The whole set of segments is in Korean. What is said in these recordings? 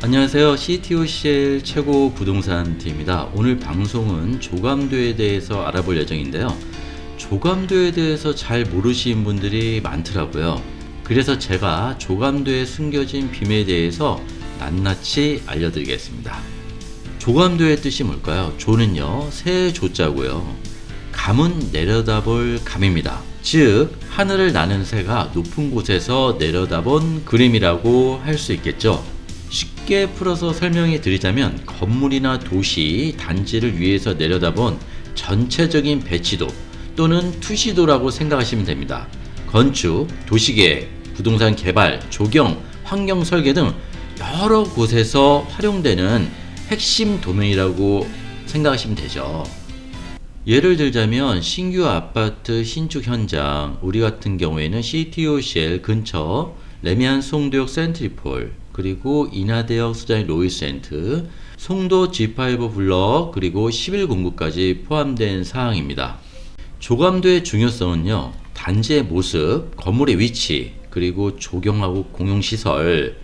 안녕하세요. CTOCL 최고 부동산 팀입니다. 오늘 방송은 조감도에 대해서 알아볼 예정인데요. 조감도에 대해서 잘 모르시는 분들이 많더라고요. 그래서 제가 조감도에 숨겨진 비밀에 대해서 낱낱이 알려드리겠습니다. 조감도의 뜻이 뭘까요? 조는요, 새 조자고요. 감은 내려다볼 감입니다. 즉, 하늘을 나는 새가 높은 곳에서 내려다본 그림이라고 할 수 있겠죠. 쉽게 풀어서 설명해 드리자면 건물이나 도시, 단지를 위에서 내려다본 전체적인 배치도 또는 투시도라고 생각하시면 됩니다. 건축, 도시계획, 부동산 개발, 조경, 환경 설계 등 여러 곳에서 활용되는 핵심 도면이라고 생각하시면 되죠. 예를 들자면 신규 아파트 신축 현장, 우리 같은 경우에는 CTOCL 근처 레미안 송도역 센트리폴, 그리고 인하대역 수자인 로이센트, 송도 G5 블럭, 그리고 11공구까지 포함된 사항입니다. 조감도의 중요성은요, 단지의 모습, 건물의 위치, 그리고 조경하고 공용시설,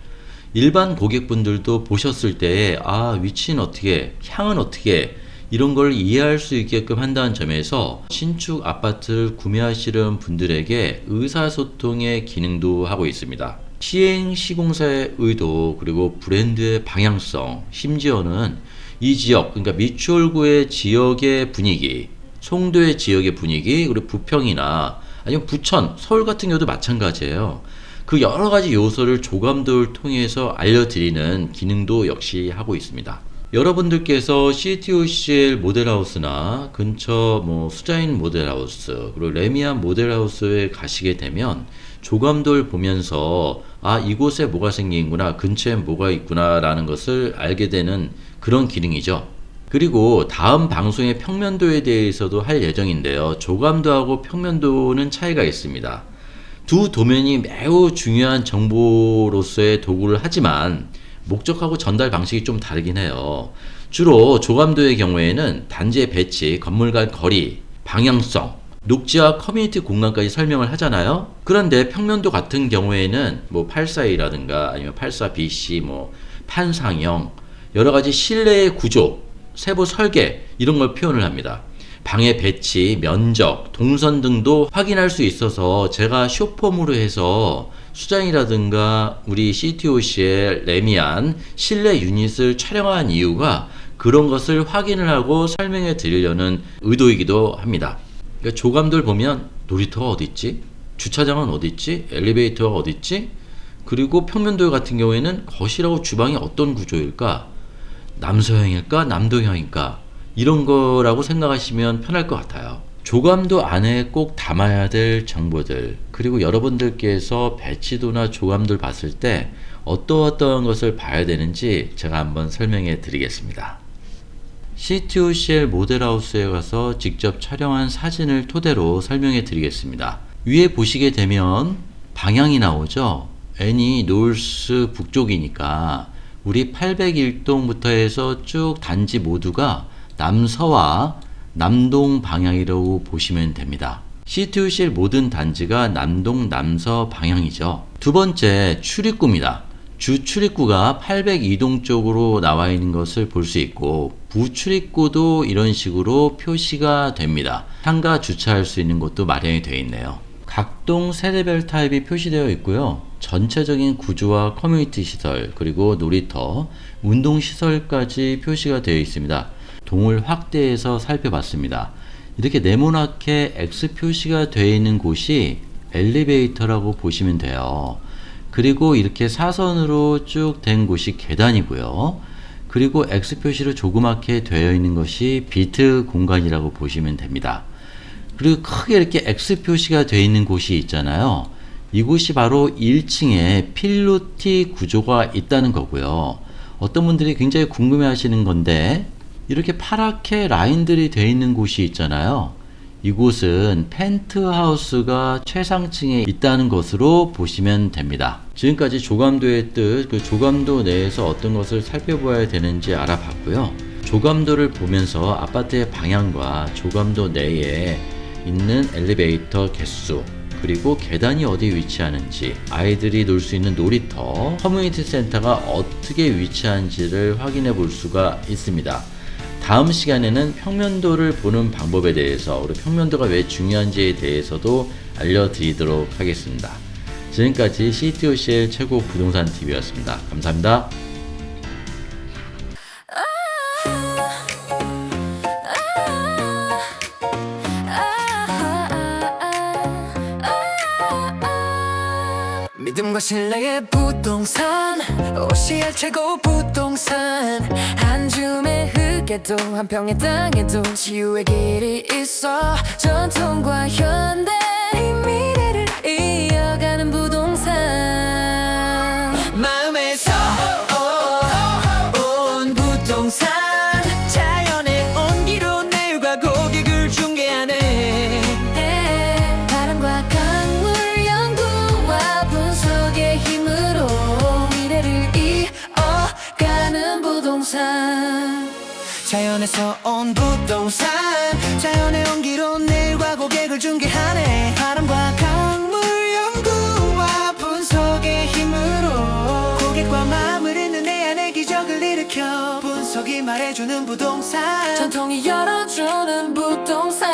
일반 고객분들도 보셨을 때 위치는 어떻게, 향은 어떻게, 이런 걸 이해할 수 있게끔 한다는 점에서 신축 아파트를 구매하시는 분들에게 의사소통의 기능도 하고 있습니다. 시행 시공사의 의도, 그리고 브랜드의 방향성, 심지어는 이 지역, 그러니까 미추홀구의 지역의 분위기, 송도의 지역의 분위기, 그리고 부평이나 아니면 부천, 서울 같은 경우도 마찬가지예요. 그 여러 가지 요소를 조감도를 통해서 알려드리는 기능도 역시 하고 있습니다. 여러분들께서 CTOCL 모델하우스나 근처 수자인 모델하우스, 그리고 레미안 모델하우스에 가시게 되면 조감도를 보면서 이곳에 뭐가 생기는구나, 근처에 뭐가 있구나 라는 것을 알게 되는 그런 기능이죠. 그리고 다음 방송의 평면도에 대해서도 할 예정인데요. 조감도하고 평면도는 차이가 있습니다. 두 도면이 매우 중요한 정보로서의 도구를 하지만 목적하고 전달 방식이 좀 다르긴 해요. 주로 조감도의 경우에는 단지의 배치, 건물 간 거리, 방향성, 녹지와 커뮤니티 공간까지 설명을 하잖아요. 그런데 평면도 같은 경우에는 842라든가 아니면 84BC, 판상형, 여러 가지 실내의 구조, 세부 설계 이런 걸 표현을 합니다. 방의 배치, 면적, 동선 등도 확인할 수 있어서 제가 쇼폼으로 해서 수장이라든가 우리 CTOCL 레미안 실내 유닛을 촬영한 이유가 그런 것을 확인을 하고 설명해 드리려는 의도이기도 합니다. 그러니까 조감도를 보면 놀이터가 어디 있지? 주차장은 어디 있지? 엘리베이터가 어디 있지? 그리고 평면도 같은 경우에는 거실하고 주방이 어떤 구조일까? 남서형일까? 남동형일까? 이런 거라고 생각하시면 편할 것 같아요. 조감도 안에 꼭 담아야 될 정보들, 그리고 여러분들께서 배치도나 조감도를 봤을 때 어떠한 것을 봐야 되는지 제가 한번 설명해 드리겠습니다. CTOCL 모델하우스에 가서 직접 촬영한 사진을 토대로 설명해 드리겠습니다. 위에 보시게 되면 방향이 나오죠. N이 노스 북쪽이니까 우리 801동부터 해서 쭉 단지 모두가 남서와 남동 방향이라고 보시면 됩니다. CTOCL 모든 단지가 남동, 남서 방향이죠. 두 번째, 출입구입니다. 주 출입구가 802동 쪽으로 나와 있는 것을 볼 수 있고, 부출입구도 이런 식으로 표시가 됩니다. 상가 주차할 수 있는 곳도 마련이 되어 있네요. 각 동 세대별 타입이 표시되어 있고요. 전체적인 구조와 커뮤니티 시설, 그리고 놀이터, 운동시설까지 표시가 되어 있습니다. 동을 확대해서 살펴봤습니다. 이렇게 네모나게 X 표시가 되어 있는 곳이 엘리베이터라고 보시면 돼요. 그리고 이렇게 사선으로 쭉 된 곳이 계단이고요. 그리고 X 표시로 조그맣게 되어 있는 것이 비트 공간이라고 보시면 됩니다. 그리고 크게 이렇게 X 표시가 되어 있는 곳이 있잖아요. 이곳이 바로 1층에 필로티 구조가 있다는 거고요. 어떤 분들이 굉장히 궁금해 하시는 건데, 이렇게 파랗게 라인들이 되어 있는 곳이 있잖아요. 이곳은 펜트하우스가 최상층에 있다는 것으로 보시면 됩니다. 지금까지 조감도의 뜻, 그 조감도 내에서 어떤 것을 살펴봐야 되는지 알아봤고요. 조감도를 보면서 아파트의 방향과 조감도 내에 있는 엘리베이터 개수, 그리고 계단이 어디에 위치하는지, 아이들이 놀 수 있는 놀이터, 커뮤니티 센터가 어떻게 위치한지를 확인해 볼 수가 있습니다. 다음 시간에는 평면도를 보는 방법에 대해서, 그리고 평면도가 왜 중요한지에 대해서도 알려드리도록 하겠습니다. 지금까지 CTOCL 최고 부동산 TV였습니다. 감사합니다. 믿음과 신뢰의 부동산 OCL 최고 부동산 한 줌의 흙에도 한 평의 땅에도 치유의 길이 있어 전통과 현대의 미래를 이어가는 부동산 마음에서 온 부동산 자연의 온기로 내일과 고객을 중개하네 바람과 강물 연구와 분석의 힘으로 미래를 이어가는 부동산 자연에서 온 부동산 자연의 온기로 내일과 고객을 중개하네 바람과 강물 연구와 분석의 힘으로 고객과 마음을 잇는 내 안의 기적을 일으켜 분석이 말해주는 부동산 전통이 열어주는 부동산